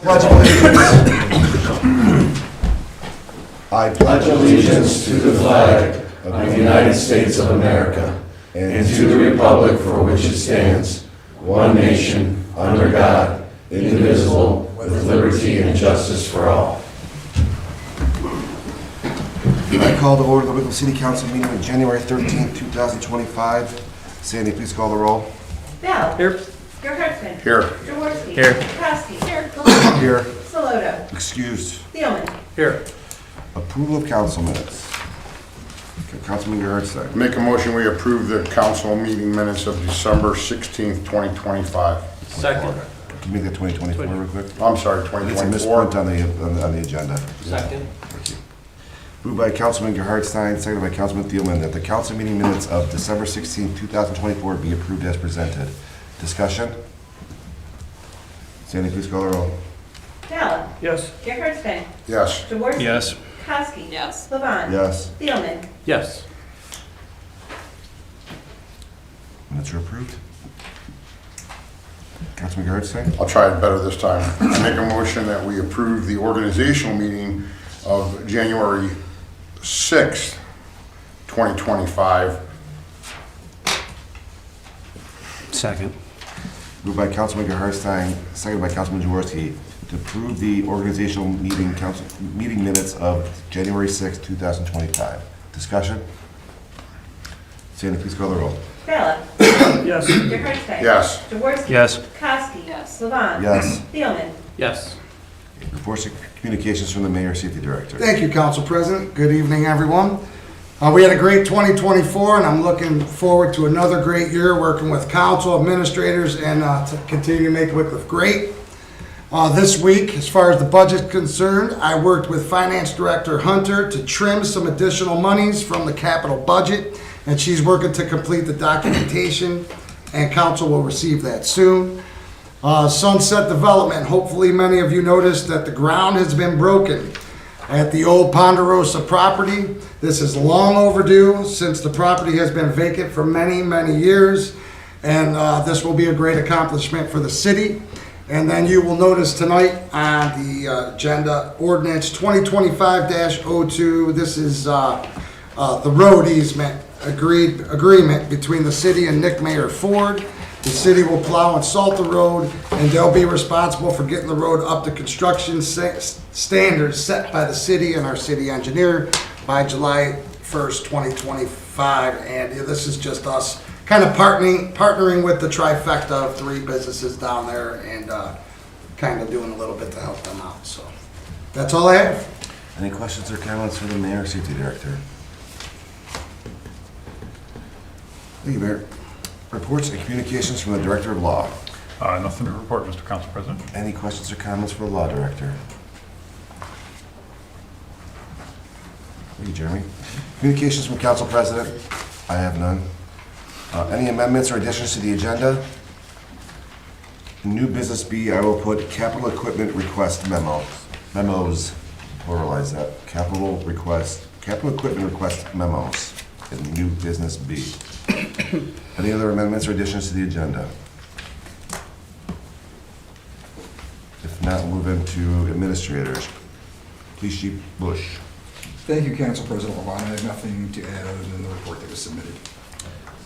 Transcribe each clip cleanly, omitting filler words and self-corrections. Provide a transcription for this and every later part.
Pledge allegiance. I pledge allegiance to the flag of the United States of America and to the republic for which it stands, one nation, under God, indivisible, with liberty and justice for all. I call to order the Wickliffe City Council meeting on January 13th, 2025. Sandy, please call the roll. Bell. Here. Gerhardsman. Here. Jaworski. Here. Kowski. Here. Here. Saloto. Excused. Thielman. Here. Approval of council minutes. Okay, Councilman Gerhardsman. Make a motion, we approve the council meeting minutes of December 16th, 2025. Second. Can you make that 2024 real quick? I'm sorry, It's a 2024. misprint on the agenda. Second. Thank you. Moved by Councilman Gerhardstein, seconded by Councilman Thielman, that the council meeting minutes of December 16, 2024 be approved as presented. Discussion? Sandy, please call the roll. Bell. Yes. Gerhardsman. Yes. Jaworski. Yes. Kowski. Yes. Levon. Yes. Thielman. Yes. Minutes are approved. Councilman Gerhardstein? I'll try it better this time. I make a motion that we approve the organizational meeting of January 6th, 2025. Second. Moved by Councilman Gerhardstein, seconded by Councilman Jaworski, to approve the organizational meeting minutes of January 6, 2025. Discussion? Sandy, please call the roll. Bell. Yes. Gerhardsman. Yes. Jaworski. Yes. Kowski. Yes. Levon. Yes. Thielman. Yes. Reports and communications from the Mayor, Safety Director. Thank you, Council President. Good evening, everyone. We had a great 2024, and I'm looking forward to another great year working with council, administrators, and to continue to make Wickliffe great. This week, as far as the budget is concerned, I worked with Finance Director Hunter to trim some additional monies from the capital budget, and she's working to complete the documentation, and council will receive that soon. Sunset Development, hopefully many of you noticed that the ground has been broken at the old Ponderosa property. This is long overdue since the property has been vacant for many, many years, and this will be a great accomplishment for the city. And then you will notice tonight on the agenda, ordinance 2025-02. This is the road easement agreement between the city and Nick Mayor Ford. The city will plow and salt the road, and they'll be responsible for getting the road up to construction standards set by the city and our city engineer by July 1st, 2025. And this is just us kind of partnering with the trifecta of three businesses down there and kind of doing a little bit to help them out. So that's all I have. Any questions or comments for the Mayor, Safety Director? Thank you, Mayor. Reports and communications from the Director of Law. Nothing to report, Mr. Council President. Any questions or comments for the Law Director? Thank you, Jeremy. Communications from Council President. I have none. Any amendments or additions to the agenda? New business B, I will put capital equipment request memos, pluralize that, capital equipment request memos in new business B. Any other amendments or additions to the agenda? If not, we'll move into administrators. Police Chief Bush. Thank you, Council President Levon. I have nothing to add other than the report that was submitted.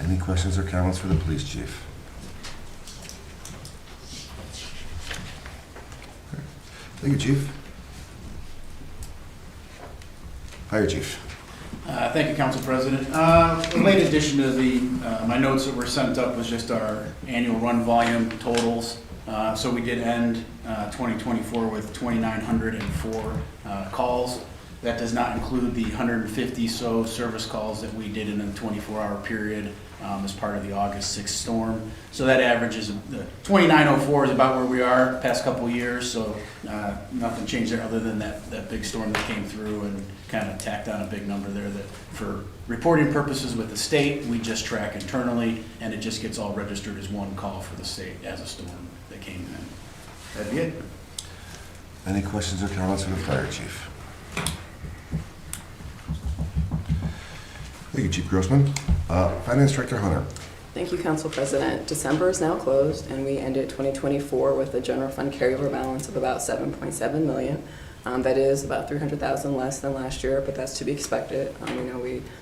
Any questions or comments for the police chief? Thank you, Chief. Fire Chief. Thank you, Council President. A late addition to the my notes that were sent up was just our annual run volume totals. So we did end 2024 with 2,904 calls. That does not include the 150 so service calls that we did in a 24-hour period as part of the August 6th storm. So that averages, the 2,904 is about where we are past couple of years, so nothing changed there other than that big storm that came through and kind of tacked on a big number there that for reporting purposes with the state, we just track internally, and it just gets all registered as one call for the state as a storm that came in. That'd be it. Any questions or comments for the Fire Chief? Thank you, Chief Grossman. Finance Director Hunter. Thank you, Council President. December is now closed, and we ended 2024 with a general fund carryover balance of about $7.7 million. That is about $300,000 less than last year, but that's to be expected.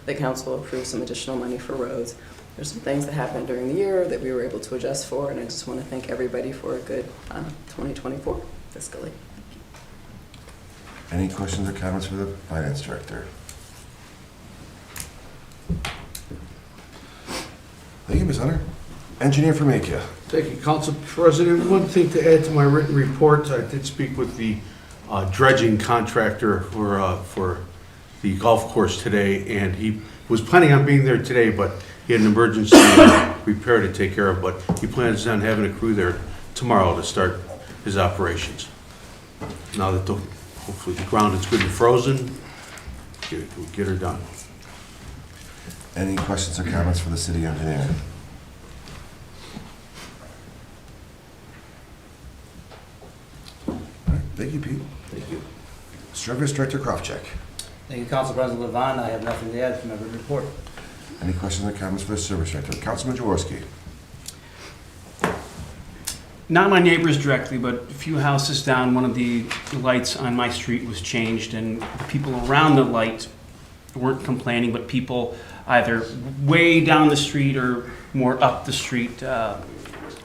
The council approved some additional money for roads. There's some things that happened during the year that we were able to adjust for, and I just want to thank everybody for a good 2024 fiscally. Any questions or comments for the finance director? Thank you, Ms. Hunter. Engineer Formica. Thank you, Council President. One thing to add to my written report, I did speak with the dredging contractor for the golf course today, and he was planning on being there today, but he had an emergency repair to take care of, but he plans on having a crew there tomorrow to start his operations. Now that hopefully the ground is good and frozen, we'll get her done. Any questions or comments for the city engineer? All right, thank you, Pete. Thank you. Service Director Krofcheck. Thank you, Council President Levon. I have nothing to add from my report. Any questions or comments for the Service Director? Councilman Jaworski. Not my neighbors directly, but a few houses down, one of the lights on my street was changed, and the people around the light weren't complaining, but people either way down the street or more up the street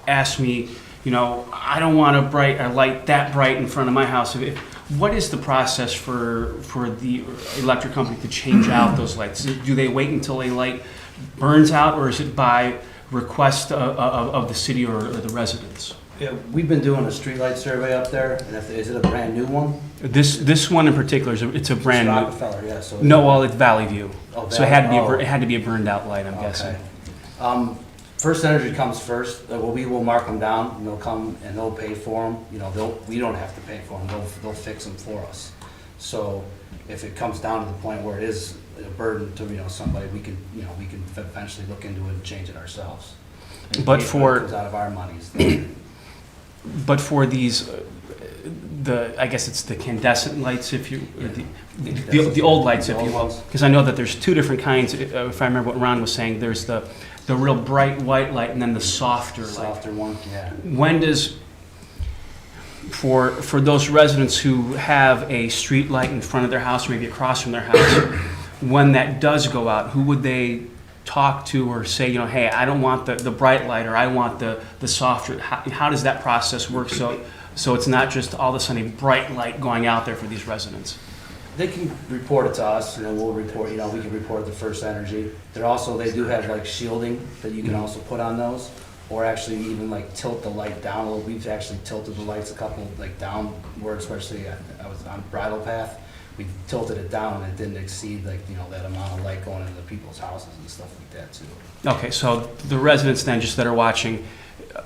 asked me, I don't want a light that bright in front of my house. What is the process for the electric company to change out those lights? Do they wait until a light burns out, or is it by request of the city or the residents? Yeah, we've been doing a streetlight survey up there, and is it a brand new one? This one in particular it's a brand It's new. Rockefeller, yeah. So No, well, it's Valley View, Oh, so it had to be Valley- it had to be a burned out light. I'm guessing. First Energy comes first. We will mark them down, and they'll come and they'll pay for them. We don't have to pay for them. They'll fix them for us. So if it comes down to the point where it is a burden to somebody, we can eventually look into it and change it ourselves. And But it for- comes out of our monies. But for these, I guess it's the incandescent lights, if you, or the old lights, if you will, because I know that there's two different kinds. If I remember what Ron was saying, there's the real bright white light and then the softer light. Softer one, yeah. When does, for those residents who have a street light in front of their house, or maybe across from their house, when that does go out, who would they talk to or say, hey, I don't want the bright light, or I want the softer? How does that process work? So it's not just all of a sudden a bright light going out there for these residents. They can report it to us, and then we'll report, we can report it to First Energy. They do have like shielding that you can also put on those, or actually even like tilt the light down a little. We've actually tilted the lights a couple like downward, especially I was on Bridle Path. We tilted it down and it didn't exceed that amount of light going into people's houses and stuff like that too. Okay, so the residents then just that are watching,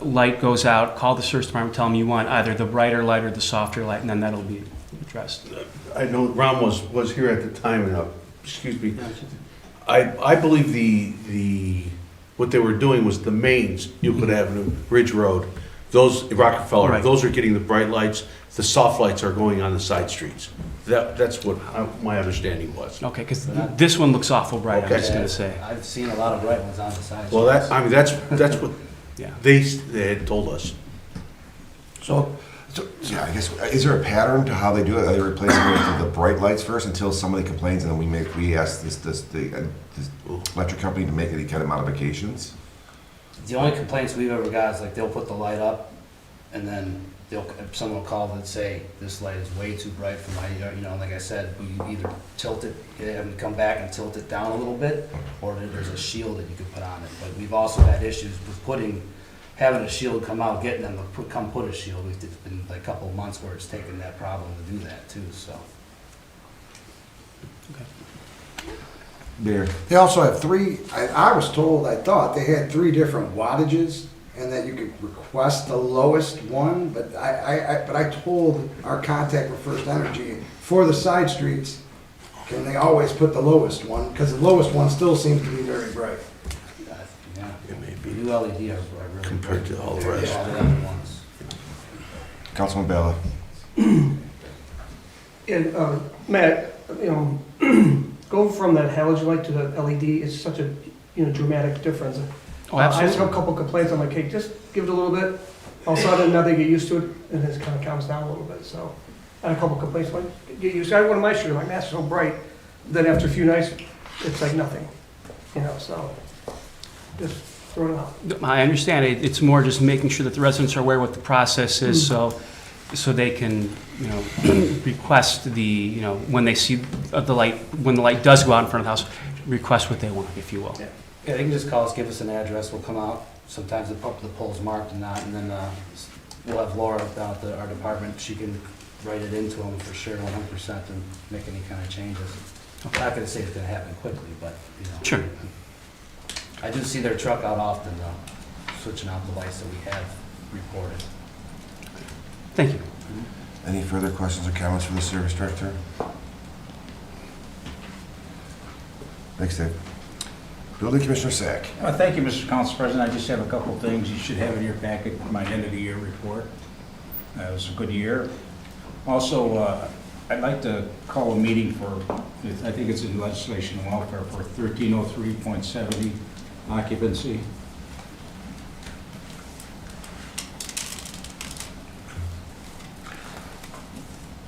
light goes out, call the service department, tell them you want either the brighter light or the softer light, and then that'll be addressed. I know Ron was here at the time, and excuse me. I believe the what they were doing was the mains, Euclid Avenue, Ridge Road, those Rockefeller, Right. those are getting the bright lights. The soft lights are going on the side streets. That's what my understanding was. Okay, because this one looks awful bright, I was just going to say. I've seen a lot of bright ones on the side. Well, that's what Yeah. they had told us. So, yeah, I guess, is there a pattern to how they do it? Are they replacing it with the bright lights first until somebody complains, and then we ask the electric company to make any kind of modifications? The only complaints we've ever got is like they'll put the light up, and then someone will call and say, this light is way too bright for my, like I said, we either tilt it, get them to come back and tilt it down a little bit, or there's a shield that you could put on it. But we've also had issues with having a shield come out, getting them to come put a shield. It's been like a couple of months where it's taken that problem to do that too, so. Mayor. They also have I thought they had 3 different wattages, and that you could request the lowest one, but I told our contact with First Energy, for the side streets, can they always put the lowest one? Because the lowest one still seems to be very bright. Yeah. It may be New LED are really compared to all the bright. rest. All the other ones. Councilman Bella. And Matt, going from that halogen light to the LED is such a dramatic difference. Oh, I just have absolutely. a couple complaints, I'm like, hey, just give it a little bit. All of a sudden, now they get used to it, and it kind of calms down a little bit, so. I had a couple complaints, like, get used to it. I had one of my street, my mask is so bright, then after a few nights, it's like nothing, so. Just throw it out. I understand. It's more just making sure that the residents are aware what the process is, so they can, request the, when they see the light, when the light does go out in front of the house, request what they want, if you will. Yeah, they can just call us, give us an address, we'll come out. Sometimes the pole's marked and not, and then we'll have Laura down at our department. She can write it into them for sure, 100%, and make any kind of changes. I'm not gonna say it's gonna happen quickly, but, Sure. I do see their truck out often, switching out the lights that we have reported. Thank you. Any further questions or comments from the service director? Thanks, Dave. Building Commissioner Sack. Thank you, Mr. Council President. I just have a couple of things you should have in your packet for my end-of-the-year report. It was a good year. Also, I'd like to call a meeting for, I think it's in legislation and welfare, for 1303.70 occupancy.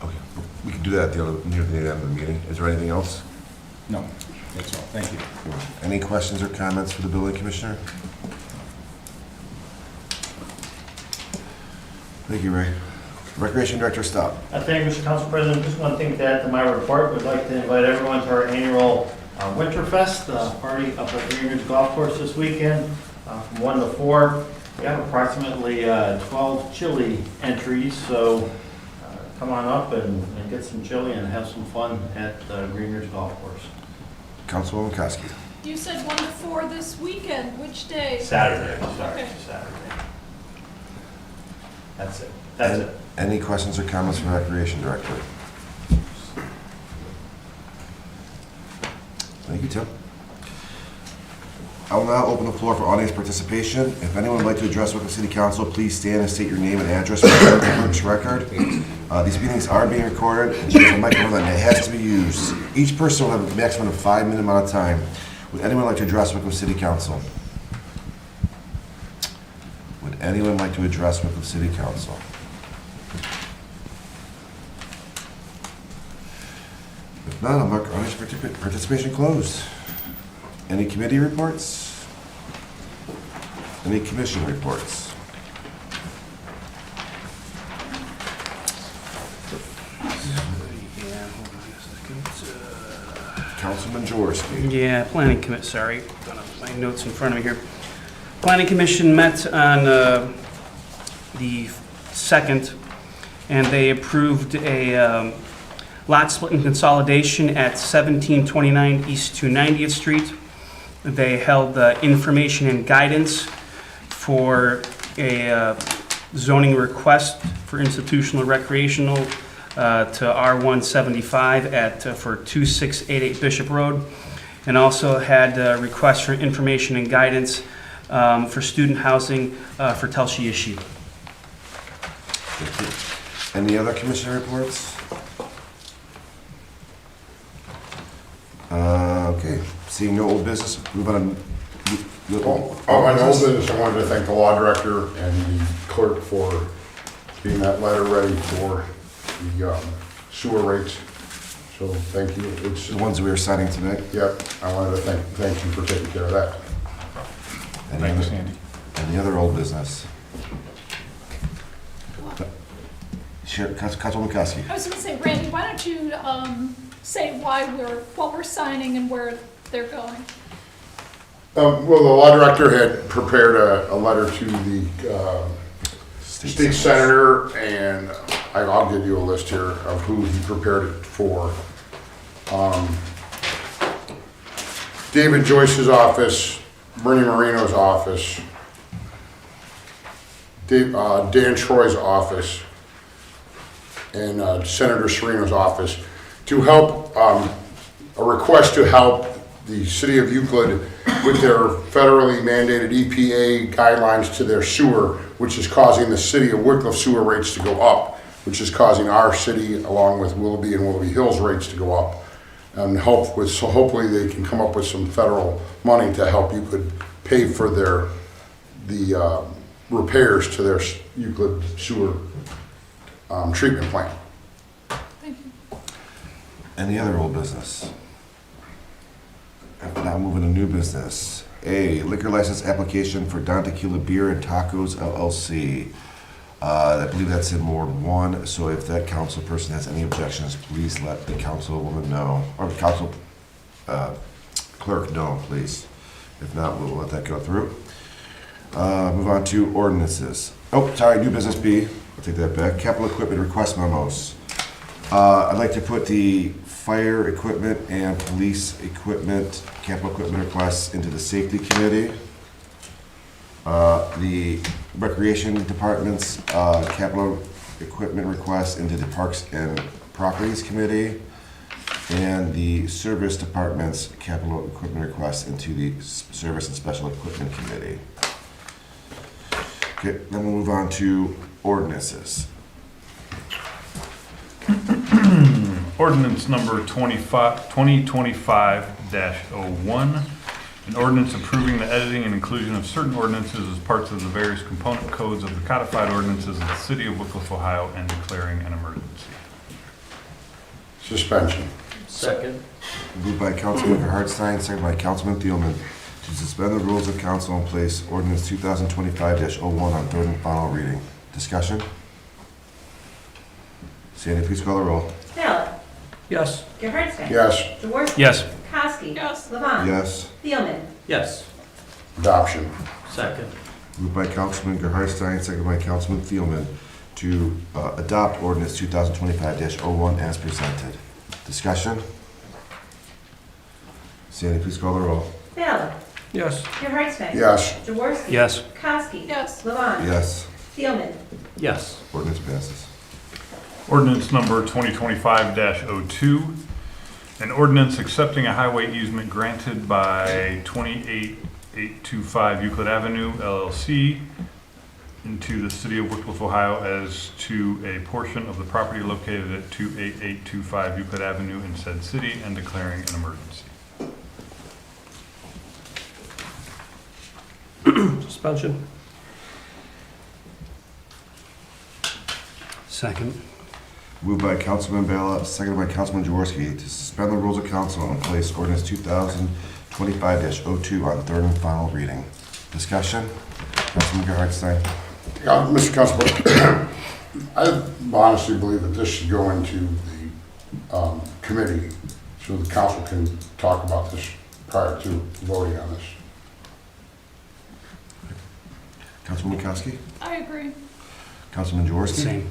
Okay, we can do that near the end of the meeting. Is there anything else? No, that's all. Thank you. Any questions or comments for the building commissioner? Thank you, Ray. Recreation Director, stop. Thank you, Mr. Council President. Just one thing to add to my report. We'd like to invite everyone to our annual Winterfest party up at Green Ridge Golf Course this weekend from 1 to 4. We have approximately 12 chili entries, so come on up and get some chili and have some fun at Green Ridge Golf Course. Councilwoman Koski. You said 1 to 4 this weekend. Which day? Saturday, sorry, Okay. Saturday. That's it. That's it. Any questions or comments from Recreation Director? Thank you, Tim. I will now open the floor for audience participation. If anyone would like to address Wickliffe City Council, please stand and state your name and address for the clerk's record. These meetings are being recorded, and there's a microphone that has to be used. Each person will have a maximum of 5-minute amount of time. Would anyone like to address Wickliffe City Council? Would anyone like to address Wickliffe City Council? If not, I'll mark audience participation closed. Any committee reports? Any commission reports? Councilman Jaworski. Yeah, Planning Commission, sorry. Don't have my notes in front of me here. Planning Commission met on the 2nd, and they approved a lot split and consolidation at 1729 East 290th Street. They held information and guidance for a zoning request for institutional recreational to R175 for 2688 Bishop Road, and also had requests for information and guidance for student housing for Telshi Yeshiva. Thank you. Any other commission reports? Okay, seeing no old business, move on. On old business, I wanted to thank the law director and the clerk for getting that letter ready for the sewer rates. So thank you. It's The ones we were signing tonight. Yep, I wanted to thank you for taking care of that. Thanks, Andy. Any other old business? Councilwoman Koski. I was going to say, Randy, why don't you say what we're signing and where they're going? Well, the law director had prepared a letter to the state senator, and I'll give you a list here of who he prepared it for. David Joyce's office, Bernie Marino's office, Dan Troy's office, and Senator Serino's office to help, a request to help the city of Euclid with their federally mandated EPA guidelines to their sewer, which is causing the city of Wickliffe sewer rates to go up, which is causing our city, along with Willoughby and Willoughby Hills rates to go up. And so hopefully they can come up with some federal money to help Euclid pay for the repairs to their Euclid sewer treatment plant. Thank you. Any other old business? Now moving to new business. A, liquor license application for Don Tequila Beer and Tacos LLC. I believe that's in Ward 1, so if that council person has any objections, please let the councilwoman know, or the council clerk know, please. If not, we'll let that go through. Move on to ordinances. Oh, sorry, new business B. I'll take that back. Capital equipment request memos. I'd like to put the fire equipment and police equipment, capital equipment requests into the safety committee. The recreation department's capital equipment requests into the parks and properties committee. And the service department's capital equipment requests into the service and special equipment committee. Okay, then we'll move on to ordinances. Ordinance number 2025-01, an ordinance approving the editing and inclusion of certain ordinances as parts of the various component codes of the codified ordinances of the city of Wickliffe, Ohio, and declaring an emergency. Suspension. Second. Moved by Councilman Hartstein, second by Councilman Thielman, to suspend the rules of council and place ordinance 2025-01 on third and final reading. Discussion? Sandy, please call the roll. Mallett. Yes. Gerhardstein. Yes. Jaworski. Yes. Kowski. Yes. Levon. Yes. Thielman. Yes. Adoption. Second. Moved by Councilman Gerhardstein, second by Councilman Thielman, to adopt ordinance 2025-01 as presented. Discussion? Sandy, please call the roll. Mallett. Yes. Gerhardstein. Yes. Jaworski. Yes. Kowski. Yes. Levon. Yes. Thielman. Yes. Ordinance passes. Ordinance number 2025-02, an ordinance accepting a highway easement granted by 28825 Euclid Avenue LLC into the city of Wickliffe, Ohio as to a portion of the property located at 28825 Euclid Avenue in said city and declaring an emergency. Suspension. Second. Moved by Councilman Bella, seconded by Councilman Jaworski, to suspend the rules of council and place ordinance 2025-02 on third and final reading. Discussion? Councilman Gerhardstein. Mr. Constable, I honestly believe that this should go into the committee so the council can talk about this prior to voting on this. Councilman Kowski? I agree. Councilman Jaworski? Same.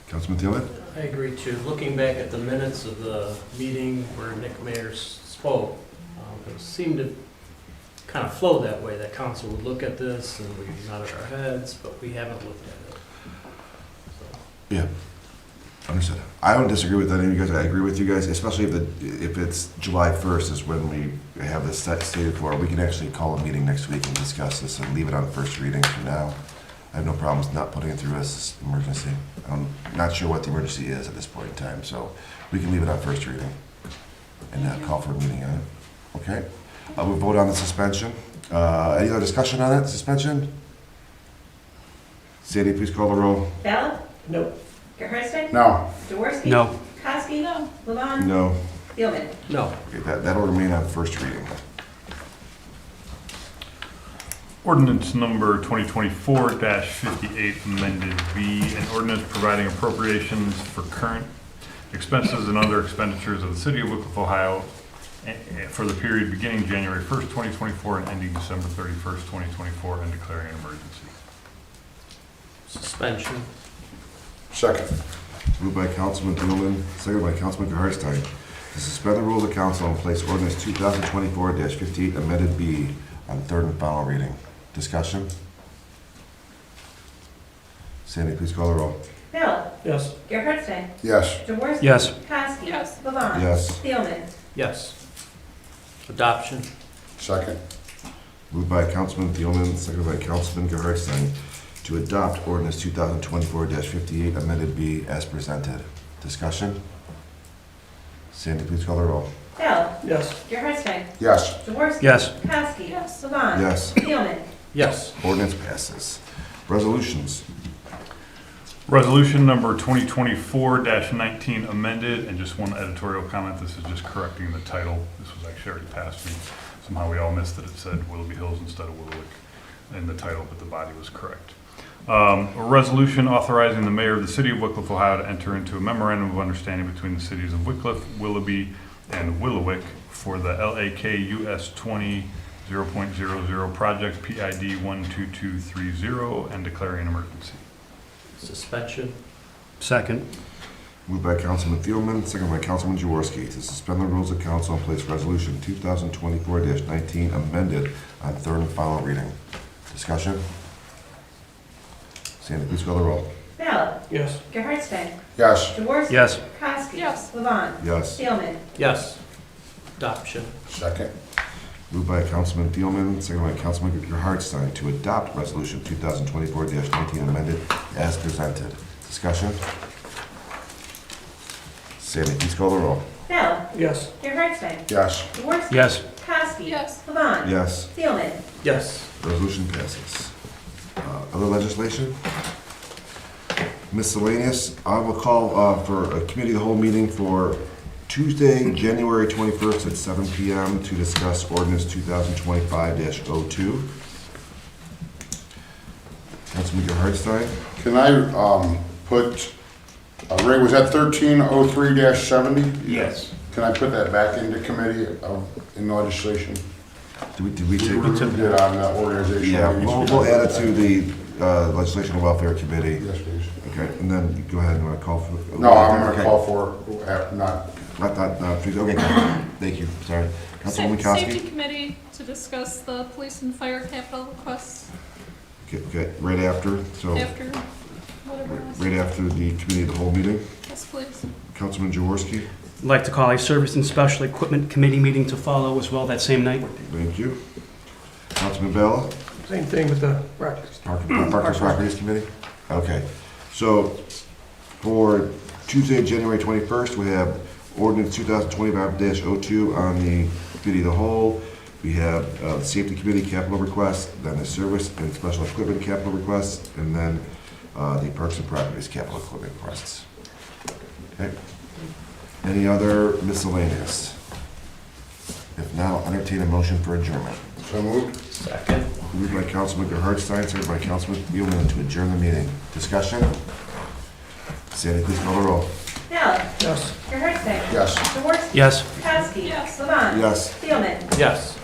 Councilman Thielman? I agree too. Looking back at the minutes of the meeting where Nick Mayer spoke, it seemed to kind of flow that way, that council would look at this and we nodded our heads, but we haven't looked at it. Yeah. Understood. I don't disagree with any of you guys. I agree with you guys, especially if it's July 1st is when we have this stated for. We can actually call a meeting next week and discuss this and leave it on first reading for now. I have no problems not putting it through as emergency. I'm not sure what the emergency is at this point in time, so we can leave it on first reading and call for a meeting on it. Okay? We'll vote on the suspension. Any other discussion on it, suspension? Sandy, please call the roll. Ballard. No. Gerhardstein. No. Jaworski. No. Kowski. No. Levon. No. Thielman. No. Okay, that'll remain on first reading. Ordinance number 2024-58 amended B, an ordinance providing appropriations for current expenses and other expenditures of the city of Wickliffe, Ohio for the period beginning January 1st, 2024 and ending December 31st, 2024 and declaring an emergency. Suspension. Second. Moved by Councilman Thielman, seconded by Councilman Gerhardstein, to suspend the rules of council and place ordinance 2024-58 amended B on third and final reading. Discussion? Sandy, please call the roll. Ballard. Yes. Gerhardstein. Yes. Jaworski. Yes. Kowski. Yes. Levon. Yes. Thielman. Yes. Adoption. Second. Moved by Councilman Thielman, seconded by Councilman Gerhardstein, to adopt ordinance 2024-58 amended B as presented. Discussion? Sandy, please call the roll. Ballard. Yes. Gerhardstein. Yes. Jaworski. Yes. Kowski. Yes. Levon. Yes. Thielman. Yes. Ordinance passes. Resolutions. Resolution number 2024-19 amended, and just one editorial comment, this is just correcting the title. This was actually already passed, and somehow we all missed that it said Willoughby Hills instead of Willowick in the title, but the body was correct. A resolution authorizing the mayor of the city of Wickliffe, Ohio to enter into a memorandum of understanding between the cities of Wickliffe, Willoughby, and Willowick for the LAK US 20 0.00 project PID 12230 and declaring an emergency. Suspension. Second. Moved by Councilman Thielman, second by Councilman Jaworski, to suspend the rules of council and place resolution 2024-19 amended on third and final reading. Discussion? Sandy, please call the roll. Ballard. Yes. Gerhardstein. Yes. Jaworski. Yes. Kowski. Yes. Levon. Yes. Thielman. Yes. Adoption. Second. Moved by Councilman Thielman, second by Councilman Gerhardstein, to adopt resolution 2024-19 amended as presented. Discussion? Sandy, please call the roll. Ballard. Yes. Gerhardstein. Yes. Jaworski. Yes. Kowski. Yes. Levon. Yes. Thielman. Yes. Resolution passes. Other legislation? Miscellaneous, I will call for a committee of the whole meeting for Tuesday, January 21st at 7 p.m. to discuss ordinance 2025-02. Councilman Gerhardstein? Can I put, Ray, was that 1303-70? Yes. Can I put that back into committee in legislation? Did we take? We did on the organization. Yeah, we'll add it to the Legislation and Welfare Committee. Yes, please. Okay, and then you go ahead and want to call for? No, I'm going Okay. to call for, not, Please, okay, thank you, sorry. Councilwoman Safety Kowski? Committee to discuss the police and fire capital requests Okay, right after, so, after whatever else. right after the committee of the whole meeting. Yes, please. Councilman Jaworski? I'd like to call a Service and Special Equipment Committee meeting to follow as well that same night. Thank you. Councilman Bella? Same thing with the records. Park and Properties Committee? Okay, so for Tuesday, January 21st, we have ordinance 2025-02 on the committee of the whole. We have the Safety Committee capital request, then the Service and Special Equipment capital requests, and then the Parks and Properties capital equipment requests. Okay. Any other miscellaneous? If not, I'll entertain a motion for adjournment. so moved. Second. Moved by Councilman Gerhardstein, seconded by Councilman Thielman to adjourn the meeting. Discussion? Sandy, please call the roll. Ballard. Yes. Gerhardstein. Yes. Jaworski. Yes. Kowski. Yes. Levon. Yes. Thielman. Yes.